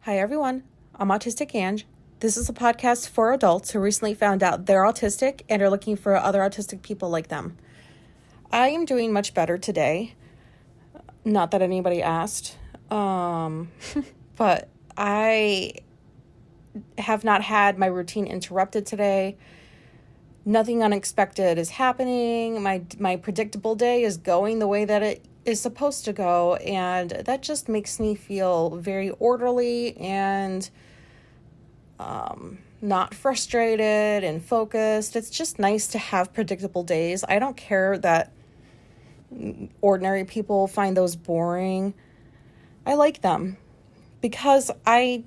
Hi everyone, I'm Autistic Ange. This is a podcast for adults who recently found out they're autistic and are looking for other autistic people like them. I am doing much better today. Not that anybody asked, but I have not had my routine interrupted today. Nothing unexpected is happening. My predictable day is going the way that it is supposed to go, and that just makes me feel very orderly and not frustrated and focused. It's just nice to have predictable days. I don't care that ordinary people find those boring. I like them because I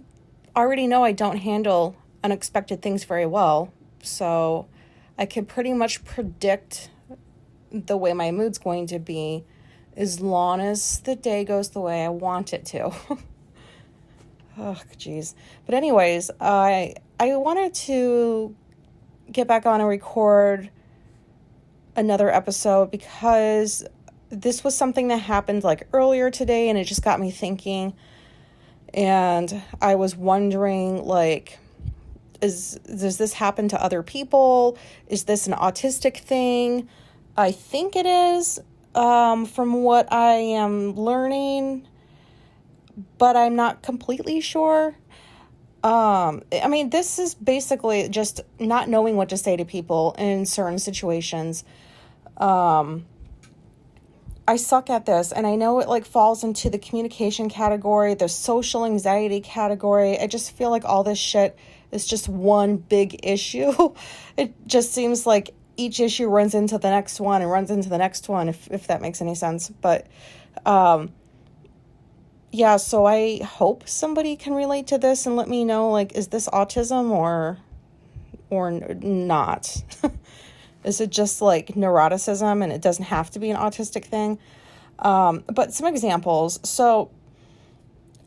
already know I don't handle unexpected things very well, so I can pretty much predict the way my mood's going to be as long as the day goes the way I want it to. Oh, geez. But anyways, I wanted to get back on and record another episode because this was something that happened like earlier today, and it just got me thinking. And I was wondering, like, does this happen to other people? Is this an autistic thing? I think it is, from what I am learning, but I'm not completely sure. This is basically just not knowing what to say to people in certain situations. I suck at this, and I know it like falls into the communication category, the social anxiety category. I just feel like all this shit is just one big issue. It just seems like each issue runs into the next one and runs into the next one, if that makes any sense. But yeah, so I hope somebody can relate to this and let me know, like, is this autism or not? Is it just like neuroticism and it doesn't have to be an autistic thing? But some examples. So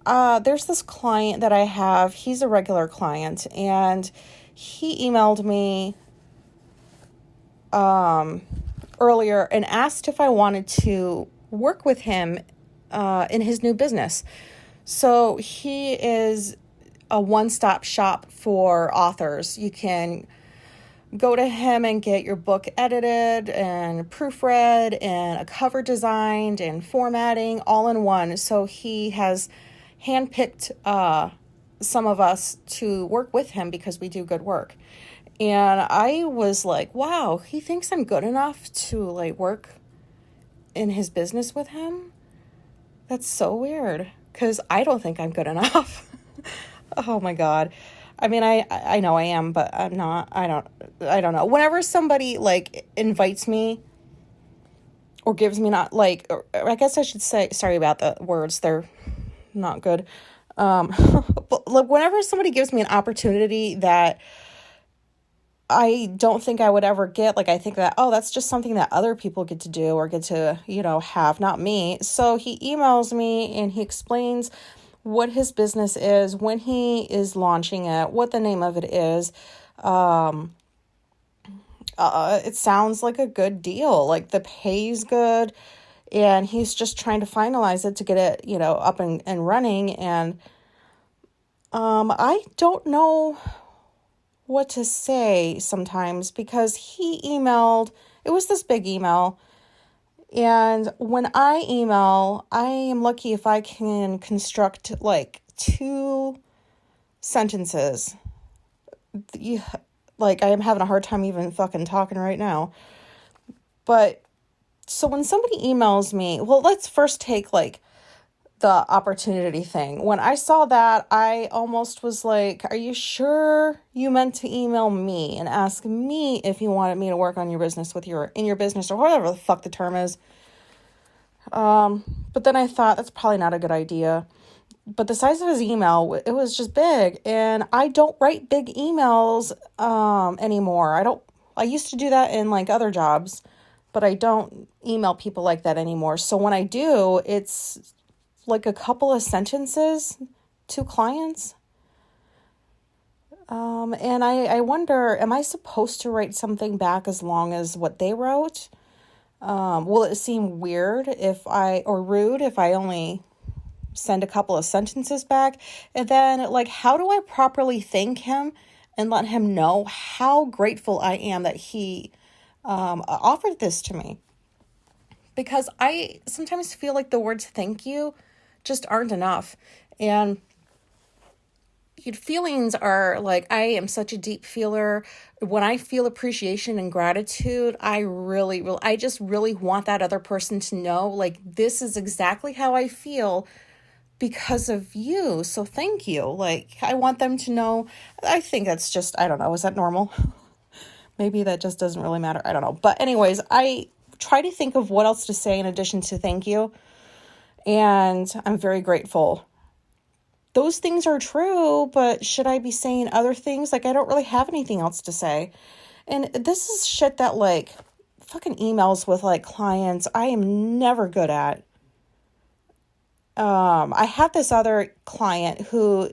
there's this client that I have. He's a regular client, and he emailed me earlier and asked if I wanted to work with him in his new business. So he is a one-stop shop for authors. You can go to him and get your book edited and proofread and a cover designed and formatting all in one. So he has handpicked some of us to work with him because we do good work. And I was like, wow, he thinks I'm good enough to like work in his business with him? That's so weird, because I don't think I'm good enough. Oh my God. I mean, I know I am, but I'm not. I don't know. Whenever somebody like invites me or gives me not like, or I guess I should say, sorry about the words, they're not good. But like whenever somebody gives me an opportunity that I don't think I would ever get, like I think that, oh, that's just something that other people get to do or get to, have, not me. So he emails me and he explains what his business is, when he is launching it, what the name of it is. It sounds like a good deal. Like the pay's good, and he's just trying to finalize it to get it, up and running. And I don't know what to say sometimes, because he emailed, it was this big email. And when I email, I am lucky if I can construct like 2 sentences. Like I am having a hard time even fucking talking right now. But so when somebody emails me, well, let's first take like the opportunity thing. When I saw that, I almost was like, are you sure you meant to email me and ask me if you wanted me to work on your business in your business, or whatever the fuck the term is? But then I thought that's probably not a good idea. But the size of his email, it was just big, and I don't write big emails anymore. I used to do that in like other jobs, but I don't email people like that anymore. So when I do, it's like a couple of sentences to clients. And I wonder, am I supposed to write something back as long as what they wrote? Will it seem weird or rude if I only send a couple of sentences back. And then, like, how do I properly thank him and let him know how grateful I am that he offered this to me? Because I sometimes feel like the words thank you just aren't enough. And feelings are like, I am such a deep feeler. When I feel appreciation and gratitude, I just really want that other person to know, like, this is exactly how I feel because of you. So thank you. Like, I want them to know. I think that's just, I don't know. Is that normal? Maybe that just doesn't really matter. I don't know. But anyways, I try to think of what else to say in addition to thank you. And I'm very grateful. Those things are true, but should I be saying other things? Like, I don't really have anything else to say. And this is shit that, like, fucking emails with, like, clients, I am never good at. I have this other client who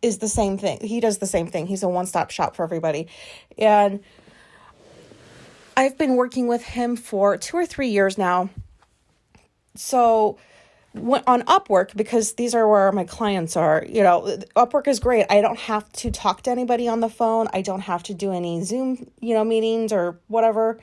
is the same thing. He does the same thing. He's a one-stop shop for everybody. And I've been working with him for 2 or 3 years now. So on Upwork, because these are where my clients are, Upwork is great. I don't have to talk to anybody on the phone. I don't have to do any Zoom, meetings or whatever.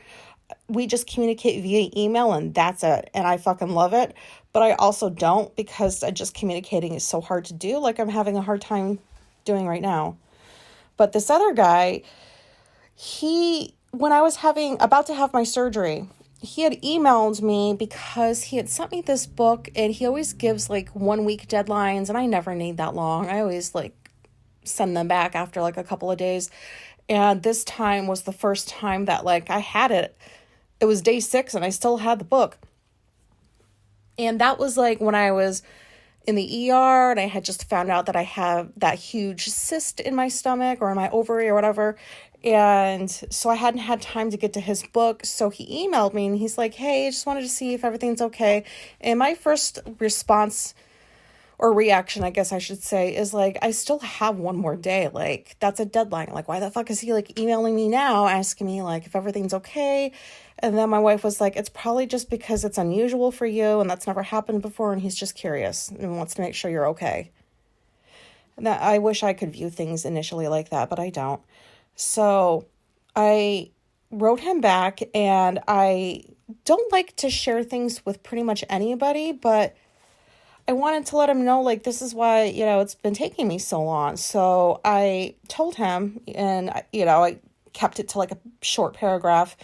We just communicate via email and that's it. And I fucking love it. But I also don't, because just communicating is so hard to do. Like, I'm having a hard time doing right now. But this other guy, when I was about to have my surgery, he had emailed me because he had sent me this book, and he always gives like 1 week deadlines, and I never need that long. I always like send them back after like a couple of days. And this time was the first time that like I had it. It was day 6 and I still had the book. And that was like when I was in the ER and I had just found out that I have that huge cyst in my stomach or in my ovary or whatever. And so I hadn't had time to get to his book. So he emailed me and he's like, hey, I just wanted to see if everything's okay. And my first response or reaction, I guess I should say, is like, I still have 1 more day. Like, that's a deadline. Like, why the fuck is he like emailing me now, asking me like if everything's okay? And then my wife was like, it's probably just because it's unusual for you and that's never happened before. And he's just curious and wants to make sure you're okay. And I wish I could view things initially like that, but I don't. So I wrote him back, and I don't like to share things with pretty much anybody, but I wanted to let him know, like, this is why, it's been taking me so long. So I told him, and, I kept it to like a short paragraph.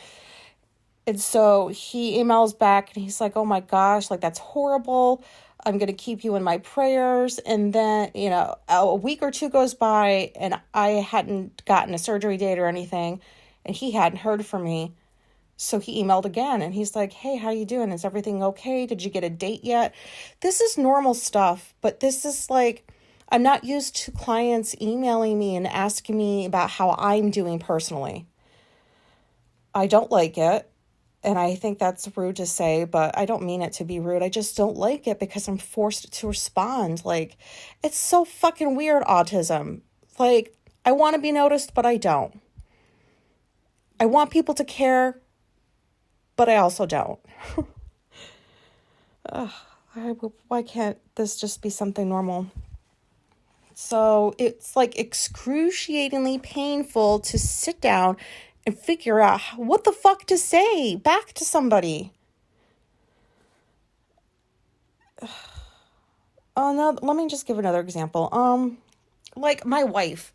And so he emails back and he's like, oh my gosh, like, that's horrible. I'm going to keep you in my prayers. And then, a week or 2 goes by and I hadn't gotten a surgery date or anything, and he hadn't heard from me. So he emailed again and he's like, hey, how you doing? Is everything okay? Did you get a date yet? This is normal stuff, but this is like, I'm not used to clients emailing me and asking me about how I'm doing personally. I don't like it. And I think that's rude to say, but I don't mean it to be rude. I just don't like it because I'm forced to respond. Like, it's so fucking weird, autism. Like, I want to be noticed, but I don't. I want people to care, but I also don't. Why can't this just be something normal? So it's like excruciatingly painful to sit down and figure out what the fuck to say back to somebody. Oh no, let me just give another example. Like my wife,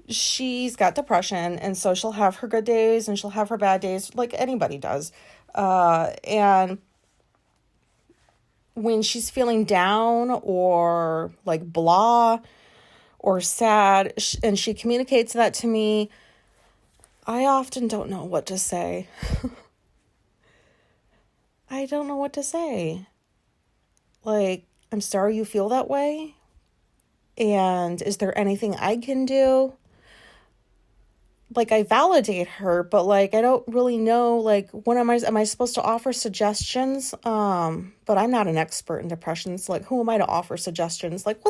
she's got depression, and so she'll have her good days and she'll have her bad days, like anybody does. And when she's feeling down or like blah or sad, and she communicates that to me, I often don't know what to say. I don't know what to say. Like, I'm sorry you feel that way. And is there anything I can do? Like, I validate her, but like, I don't really know, like, what am I supposed to offer suggestions? But I'm not an expert in depressions. Like, who am I to offer suggestions? Like,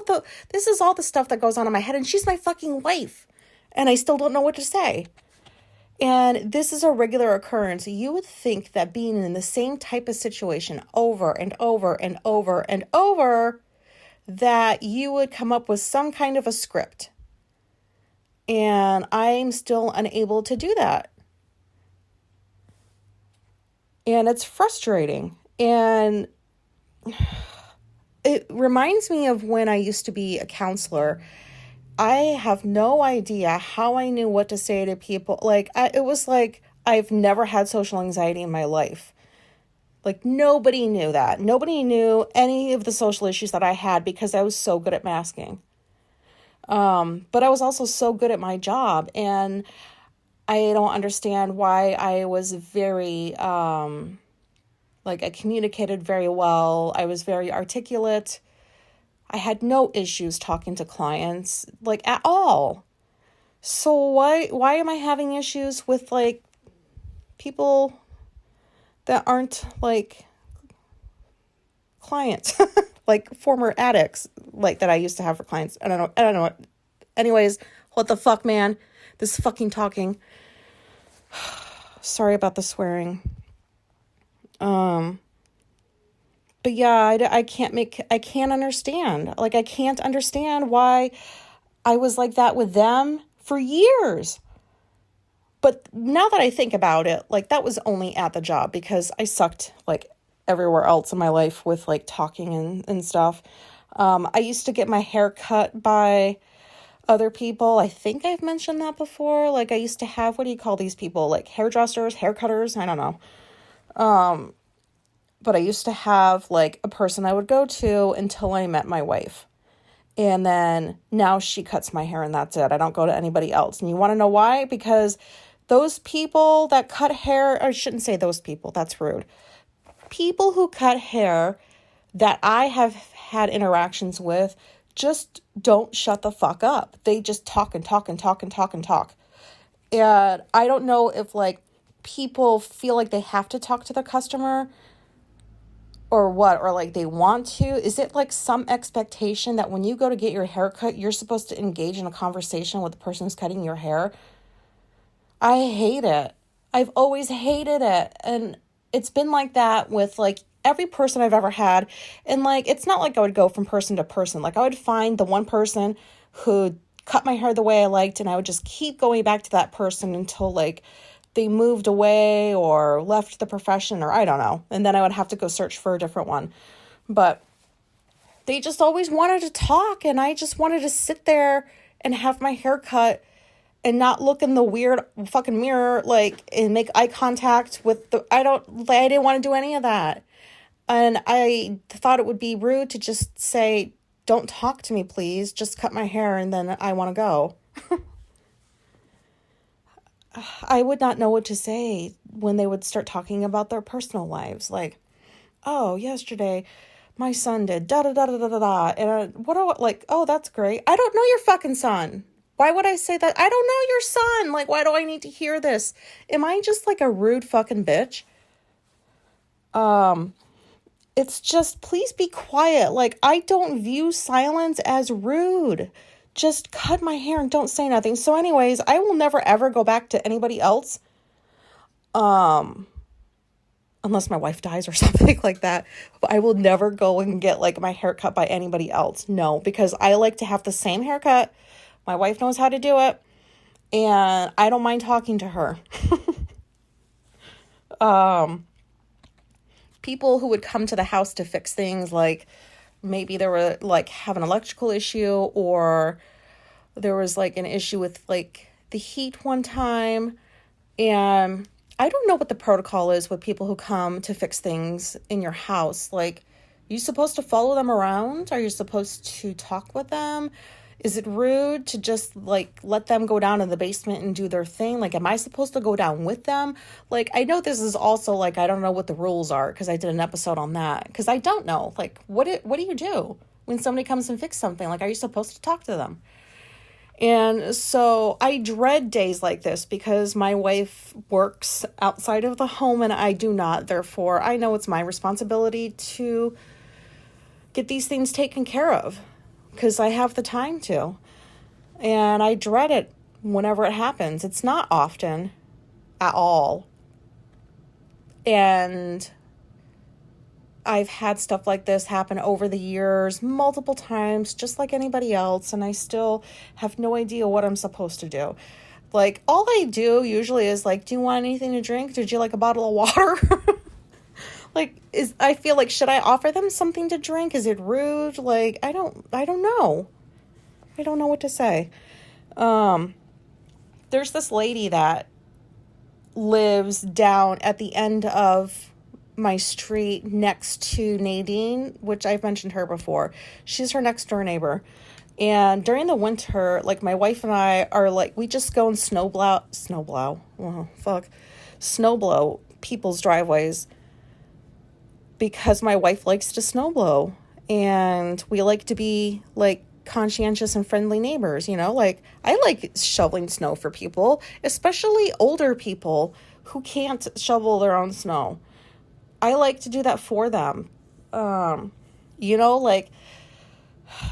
this is all the stuff that goes on in my head, and she's my fucking wife. And I still don't know what to say. And this is a regular occurrence. You would think that being in the same type of situation over and over and over and over, that you would come up with some kind of a script. And I'm still unable to do that. And it's frustrating. And it reminds me of when I used to be a counselor. I have no idea how I knew what to say to people. It was like I've never had social anxiety in my life. Like, nobody knew that. Nobody knew any of the social issues that I had because I was so good at masking. But I was also so good at my job, and I don't understand why I was very, I communicated very well. I was very articulate. I had no issues talking to clients, at all. So why am I having issues with, people that aren't, clients, former addicts, that I used to have for clients? I don't know. Anyways, what the fuck, man? This fucking talking. Sorry about the swearing. But yeah, I can't understand. I can't understand why I was like that with them for years. But now that I think about it, that was only at the job because I sucked, everywhere else in my life with, talking and stuff. I used to get my hair cut by other people. I think I've mentioned that before. I used to have, what do you call these people? Hairdressers, hair cutters? I don't know. But I used to have, a person I would go to until I met my wife. And then now she cuts my hair and that's it. I don't go to anybody else. And you want to know why? Because those people that cut hair, or I shouldn't say those people, that's rude. People who cut hair that I have had interactions with just don't shut the fuck up. They just talk and talk and talk and talk and talk. And I don't know if, people feel like they have to talk to the customer or what, or they want to. Is it some expectation that when you go to get your hair cut, you're supposed to engage in a conversation with the person who's cutting your hair? I hate it. I've always hated it. And it's been like that with every person I've ever had. And it's not like I would go from person to person. I would find the one person who cut my hair the way I liked, and I would just keep going back to that person until they moved away or left the profession, or I don't know. And then I would have to go search for a different one. But they just always wanted to talk, and I just wanted to sit there and have my hair cut and not look in the weird fucking mirror, and make eye contact with I didn't want to do any of that. And I thought it would be rude to just say, don't talk to me, please. Just cut my hair and then I want to go. I would not know what to say when they would start talking about their personal lives. Oh, yesterday my son did da da da da da da da. And oh, that's great. I don't know your fucking son. Why would I say that? I don't know your son. Why do I need to hear this? Am I just a rude fucking bitch? It's just, please be quiet. I don't view silence as rude. Just cut my hair and don't say nothing. So anyways, I will never ever go back to anybody else. Unless my wife dies or something like that. But I will never go and get my hair cut by anybody else. No, because I like to have the same haircut. My wife knows how to do it. And I don't mind talking to her. People who would come to the house to fix things, maybe there were have an electrical issue, or there was an issue with the heat one time. And I don't know what the protocol is with people who come to fix things in your house. You supposed to follow them around? Are you supposed to talk with them? Is it rude to just let them go down in the basement and do their thing? Am I supposed to go down with them? I know this is also I don't know what the rules are, because I did an episode on that, because I don't know. What do you do when somebody comes and fixes something? Are you supposed to talk to them? And so I dread days like this because my wife works outside of the home and I do not. Therefore, I know it's my responsibility to get these things taken care of, because I have the time to. And I dread it whenever it happens. It's not often at all. And I've had stuff like this happen over the years multiple times, just like anybody else, and I still have no idea what I'm supposed to do. Like, all I do usually is like, do you want anything to drink? Did you like a bottle of water? Like, I feel like, should I offer them something to drink? Is it rude? Like, I don't know. I don't know what to say. There's this lady that lives down at the end of my street next to Nadine, which I've mentioned her before. She's her next door neighbor. And during the winter, like, my wife and I are like, we just go and snowblow people's driveways because my wife likes to snowblow, and we like to be like conscientious and friendly neighbors, you know? Like, I like shoveling snow for people, especially older people who can't shovel their own snow. I like to do that for them. You know, like,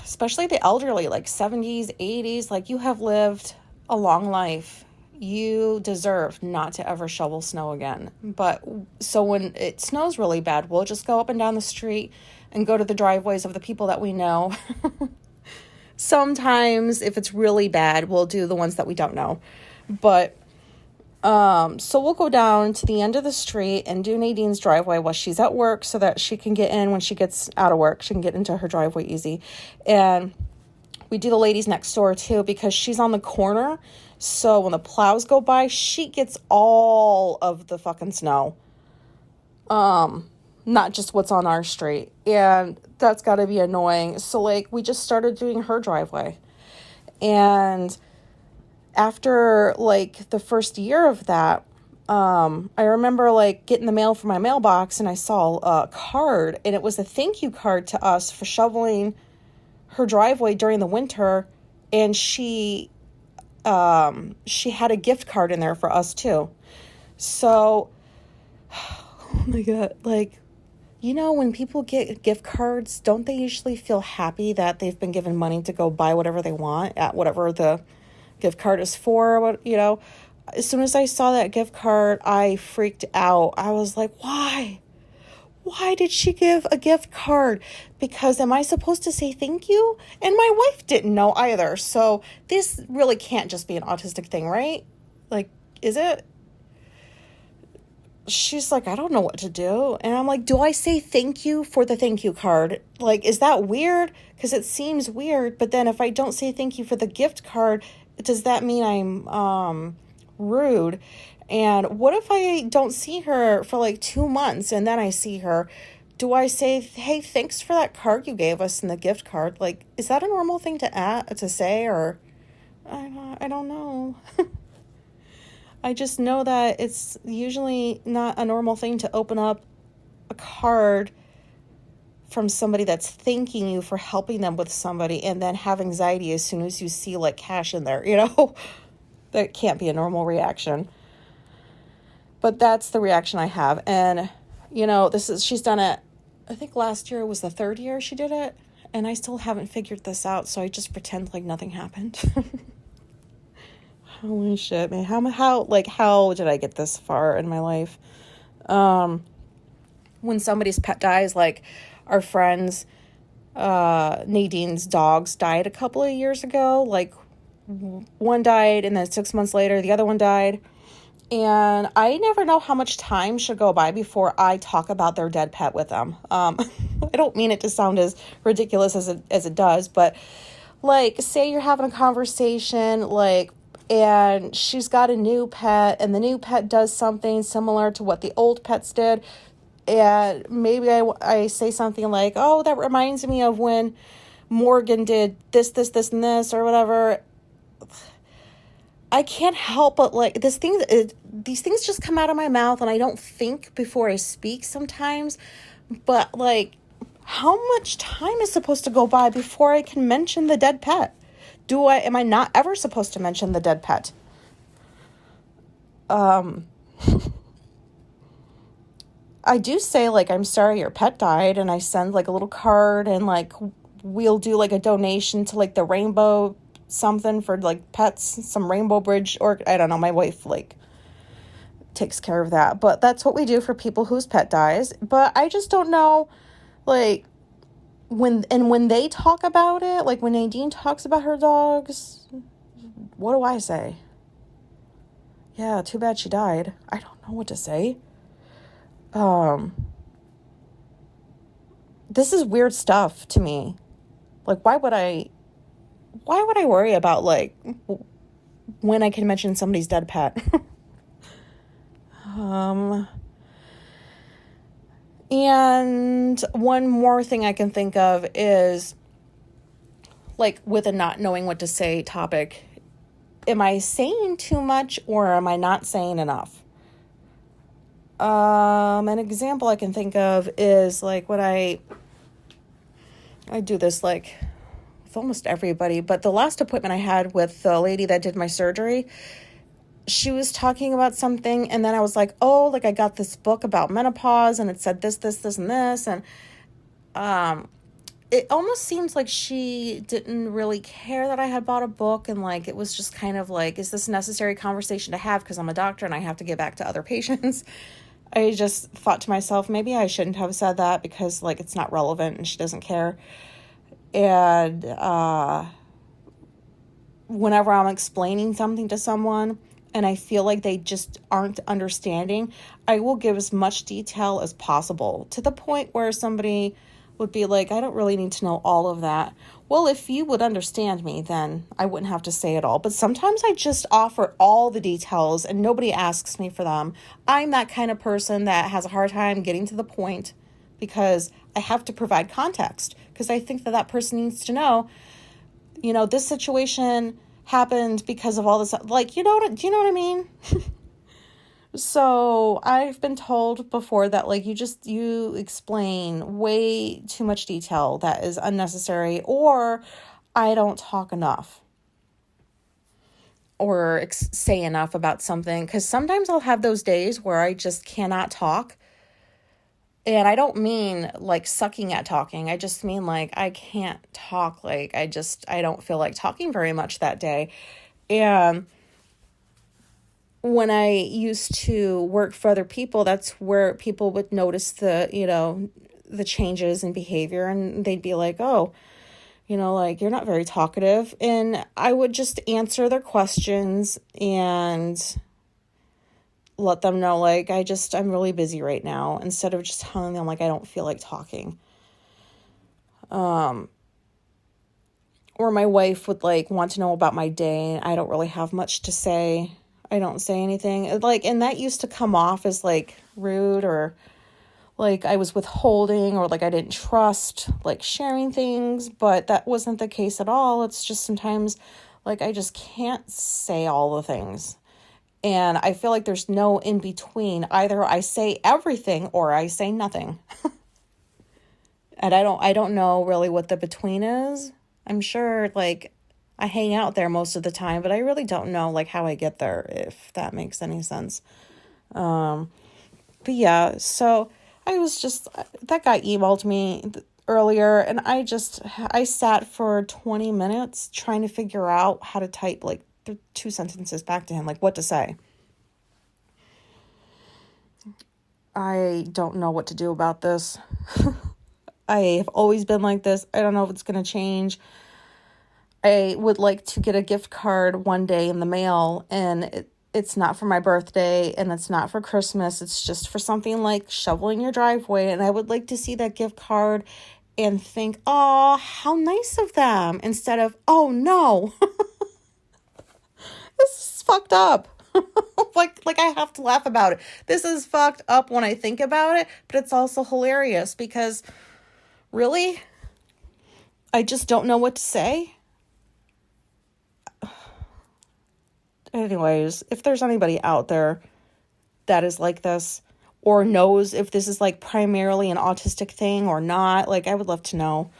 especially the elderly, like 70s, 80s, like, you have lived a long life. You deserve not to ever shovel snow again. But so when it snows really bad, we'll just go up and down the street and go to the driveways of the people that we know. Sometimes if it's really bad, we'll do the ones that we don't know. But so we'll go down to the end of the street and do Nadine's driveway while she's at work, so that she can get in when she gets out of work. She can get into her driveway easy. And we do the ladies next door too, because she's on the corner. So when the plows go by, she gets all of the fucking snow. Not just what's on our street. And that's got to be annoying. So, like, we just started doing her driveway. And after, like, the first year of that, I remember, like, getting the mail from my mailbox, and I saw a card, and it was a thank you card to us for shoveling her driveway during the winter. And she had a gift card in there for us too. So, oh my God, like, you know, when people get gift cards, don't they usually feel happy that they've been given money to go buy whatever they want at whatever the gift card is for? What, you know, as soon as I saw that gift card, I freaked out. I was like, why? Why did she give a gift card? Because am I supposed to say thank you? And my wife didn't know either. So this really can't just be an autistic thing, right? Like, is it? She's like, I don't know what to do. And I'm like, do I say thank you for the thank you card? Like, is that weird? Because it seems weird. But then if I don't say thank you for the gift card, does that mean I'm rude? And what if I don't see her for like 2 months and then I see her? Do I say, hey, thanks for that card you gave us in the gift card? Like, is that a normal thing to say? Or I don't know. I just know that it's usually not a normal thing to open up a card from somebody that's thanking you for helping them with somebody and then have anxiety as soon as you see like cash in there, you know? That can't be a normal reaction. But that's the reaction I have. And, you know, she's done it, I think last year was the 3rd year she did it. And I still haven't figured this out. So I just pretend like nothing happened. Holy shit, man. How did I get this far in my life? When somebody's pet dies, like our friends, Nadine's dogs died a couple of years ago. Like, one died and then 6 months later, the other one died. And I never know how much time should go by before I talk about their dead pet with them. I don't mean it to sound as ridiculous as it does, but like, say you're having a conversation, like, and she's got a new pet, and the new pet does something similar to what the old pets did. And maybe I say something like, oh, that reminds me of when Morgan did this, and this, or whatever. I can't help but, like, these things just come out of my mouth, and I don't think before I speak sometimes. But, like, how much time is supposed to go by before I can mention the dead pet? Am I not ever supposed to mention the dead pet? I do say, like, I'm sorry your pet died, and I send, like, a little card, and, like, we'll do, like, a donation to, like, the rainbow something for, like, pets, some rainbow bridge, or, I don't know, my wife, like, takes care of that. But that's what we do for people whose pet dies. But I just don't know Like, when they talk about it, like when Nadine talks about her dogs, what do I say? Yeah, too bad she died. I don't know what to say. This is weird stuff to me. Like, why would I worry about, like, when I can mention somebody's dead pet? And one more thing I can think of is, like, with a not knowing what to say topic, am I saying too much or am I not saying enough? An example I can think of is, like, when I do this, like, with almost everybody, but the last appointment I had with the lady that did my surgery, she was talking about something, and then I was like, oh, like, I got this book about menopause, and it said this, and this, and it almost seems like she didn't really care that I had bought a book, and, like, it was just kind of like, is this a necessary conversation to have because I'm a doctor and I have to get back to other patients? I just thought to myself, maybe I shouldn't have said that because, like, it's not relevant and she doesn't care. And whenever I'm explaining something to someone and I feel like they just aren't understanding, I will give as much detail as possible to the point where somebody would be like, I don't really need to know all of that. Well, if you would understand me, then I wouldn't have to say it all. But sometimes I just offer all the details and nobody asks me for them. I'm that kind of person that has a hard time getting to the point because I have to provide context because I think that person needs to know, this situation happened because of all this, like, do you know what I mean? So I've been told before that, like, you explain way too much detail that is unnecessary, or I don't talk enough or say enough about something, because sometimes I'll have those days where I just cannot talk. And I don't mean like sucking at talking. I just mean like I can't talk. Like I don't feel like talking very much that day. And when I used to work for other people, that's where people would notice the changes in behavior, and they'd be like, oh, like, you're not very talkative. And I would just answer their questions and let them know, like, I'm really busy right now, instead of just telling them, like, I don't feel like talking. Or my wife would, like, want to know about my day, and I don't really have much to say. I don't say anything. Like, and that used to come off as, like, rude, or, like, I was withholding, or, like, I didn't trust, like, sharing things, but that wasn't the case at all. It's just sometimes, like, I just can't say all the things. And I feel like there's no in between. Either I say everything or I say nothing. And I don't know really what the between is. I'm sure, like, I hang out there most of the time, but I really don't know, like, how I get there, if that makes any sense. But yeah, so that guy emailed me earlier, and I sat for 20 minutes trying to figure out how to type, like, 2 sentences back to him, like, what to say. I don't know what to do about this. I have always been like this. I don't know if it's going to change. I would like to get a gift card one day in the mail, and it's not for my birthday, and it's not for Christmas. It's just for something like shoveling your driveway, and I would like to see that gift card and think, oh, how nice of them, instead of, oh, no. This is fucked up. like I have to laugh about it. This is fucked up when I think about it, but it's also hilarious because really, I just don't know what to say. Anyways, if there's anybody out there that is like this, or knows if this is, like, primarily an autistic thing or not, like, I would love to know.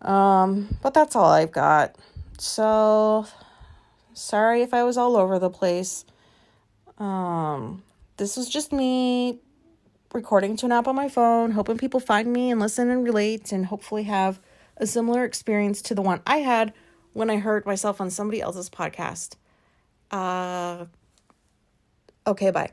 But that's all I've got. So sorry if I was all over the place. This was just me recording to an app on my phone, hoping people find me and listen and relate, and hopefully have a similar experience to the one I had when I heard myself on somebody else's podcast. Okay, bye.